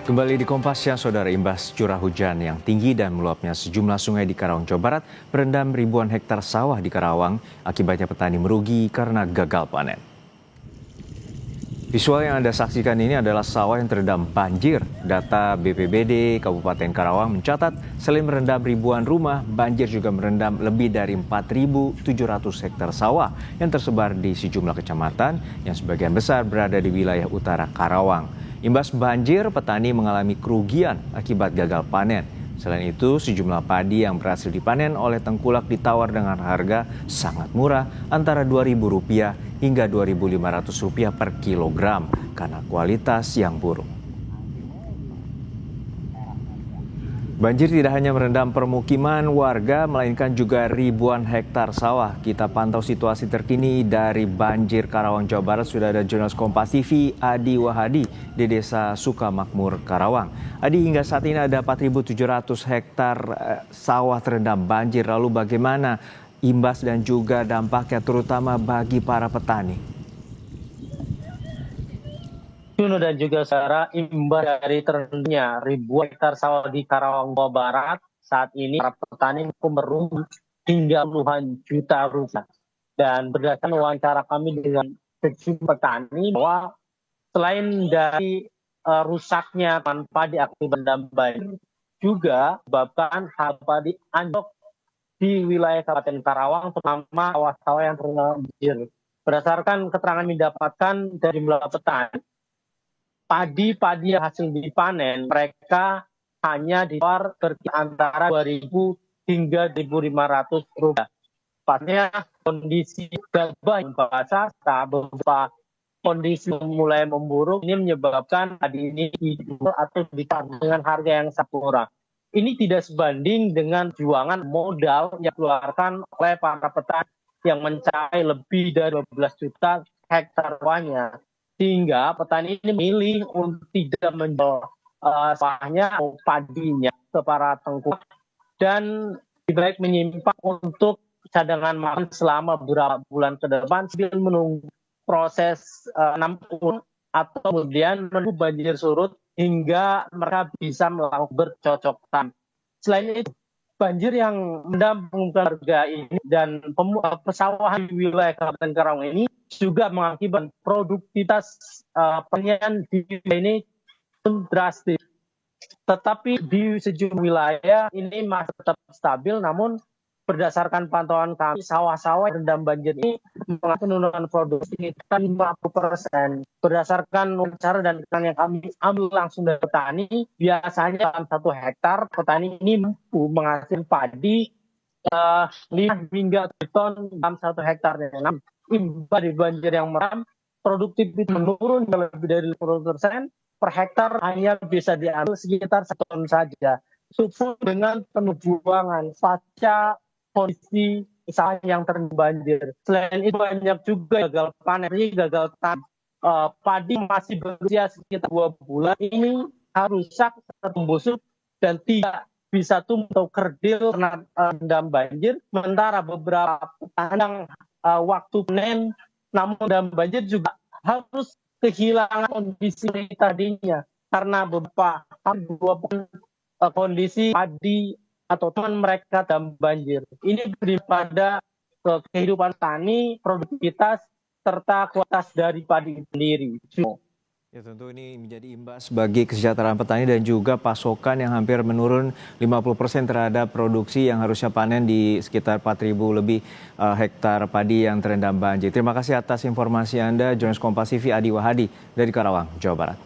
Kembali di Kompas Siang, Saudara, imbas curah hujan yang tinggi dan meluapnya sejumlah sungai di Karawang, Jawa Barat merendam ribuan hektar sawah di Karawang. Akibatnya petani merugi karena gagal panen. Visual yang Anda saksikan ini adalah sawah yang terendam banjir. Data BPBD Kabupaten Karawang mencatat selain merendam ribuan rumah, banjir juga merendam lebih dari 4.700 hektar sawah yang tersebar di sejumlah kecamatan yang sebagian besar berada di wilayah utara Karawang. Imbas banjir, petani mengalami kerugian akibat gagal panen. Selain itu, sejumlah padi yang berhasil dipanen oleh tengkulak ditawar dengan harga sangat murah, antara Rp2.000 hingga Rp2.500 per kilogram karena kualitas yang buruk. Banjir tidak hanya merendam permukiman warga, melainkan juga ribuan hektar sawah. Kita pantau situasi terkini dari banjir Karawang, Jawa Barat. Sudah ada jurnalis Kompas TV Adi Wahadi di Desa Sukamakmur, Karawang. Adi, hingga saat ini ada 4.700 hektar sawah terendam banjir. Lalu bagaimana imbas dan juga dampaknya terutama bagi para petani? Juno dan juga Sarah, imbas dari terendamnya ribuan hektar sawah di Karawang, Jawa Barat, saat ini para petani merugi hingga puluhan juta rupiah. Dan berdasarkan wawancara kami dengan sejumlah petani, bahwa selain dari rusaknya tanaman padi akibat banjir, juga menyebabkan harga padi anjlok di wilayah Kabupaten Karawang, terutama sawah-sawah yang terendam banjir. Berdasarkan keterangan yang didapatkan dari beberapa petani, padi-padi yang hasil dipanen mereka hanya ditawar antara Rp2.000 hingga Rp1.500. Pasnya kondisi gabah yang basah, beberapa kondisi mulai memburuk, ini menyebabkan padi ini dijual atau ditawar dengan harga yang sangat murah. Ini tidak sebanding dengan juangan modal yang dikeluarkan oleh para petani yang mencapai lebih dari 12 juta hektar sawahnya. Sehingga petani ini memilih untuk tidak menjual sawahnya atau padinya ke para tengkulak dan lebih baik menyimpan untuk cadangan makan selama beberapa bulan ke depan sambil menunggu proses nampung atau kemudian menunggu banjir surut hingga mereka bisa melakukan bercocok tanam. Selain itu, banjir yang merendam harga ini dan pesawahan di wilayah Kabupaten Karawang ini juga mengakibatkan produktivitas pertanian di wilayah ini drastis. Tetapi di sejumlah wilayah ini masih tetap stabil, namun berdasarkan pantauan kami, sawah-sawah yang terendam banjir ini mengalami penurunan produksi sekitar 50%. Berdasarkan wawancara dan keterangan yang kami ambil langsung dari petani, biasanya dalam 1 hektar petani ini mampu menghasilkan padi 5 hingga 7 ton dalam 1 hektarnya. Namun imbas dari banjir yang merendam, produktivitas menurun lebih dari 50%, per hektar hanya bisa diambil sekitar 1 ton saja. Sufur dengan penuh buangan pasca kondisi sawah yang terendam banjir. Selain itu banyak juga gagal panen, gagal tanam. Padi masih berusia sekitar 2 bulan ini harus rusak, membusuk dan tidak bisa tumbuh atau kerdil karena terendam banjir. Sementara beberapa petani waktu panen namun terendam banjir juga harus kehilangan kondisi tadinya karena beberapa kondisi padi atau teman mereka dalam banjir. Ini daripada kehidupan tani, produktivitas, serta kualitas dari padi sendiri. Ya, tentu ini menjadi imbas bagi kesejahteraan petani dan juga pasokan yang hampir menurun 50% terhadap produksi yang harusnya panen di sekitar 4.000 lebih hektar padi yang terendam banjir. Terima kasih atas informasi Anda, jurnalis Kompas TV Adi Wahadi dari Karawang, Jawa Barat.